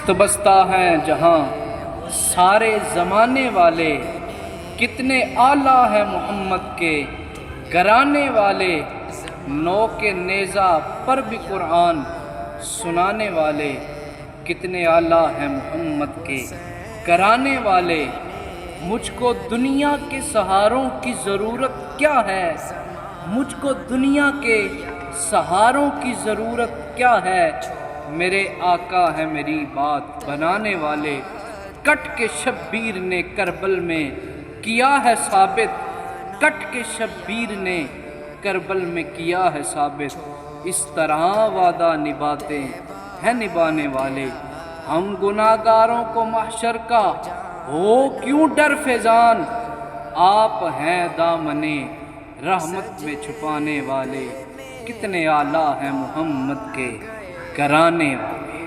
دست بستہ ہیں جہاں سارے زمانے والے، کتنے اعلیٰ ہیں محمد کے گرانے والے، نو کے نیزہ پر بھی قرآن سنانے والے، کتنے اعلیٰ ہیں محمد کے گرانے والے۔ مجھ کو دنیا کے سہاروں کی ضرورت کیا ہے، مجھ کو دنیا کے سہاروں کی ضرورت کیا ہے، میرے آقا ہے میری بات بنانے والے۔ کٹ کے شبیر نے کربل میں کیا ہے ثابت، کٹ کے شبیر نے کربل میں کیا ہے ثابت، اس طرح وعدہ نبھاتے ہیں نبھانے والے۔ ہم گناہگاروں کو محشر کا ہو کیوں ڈر فیضان، آپ ہیں دامنے رحمت میں چھپانے والے، کتنے اعلیٰ ہیں محمد کے گرانے والے۔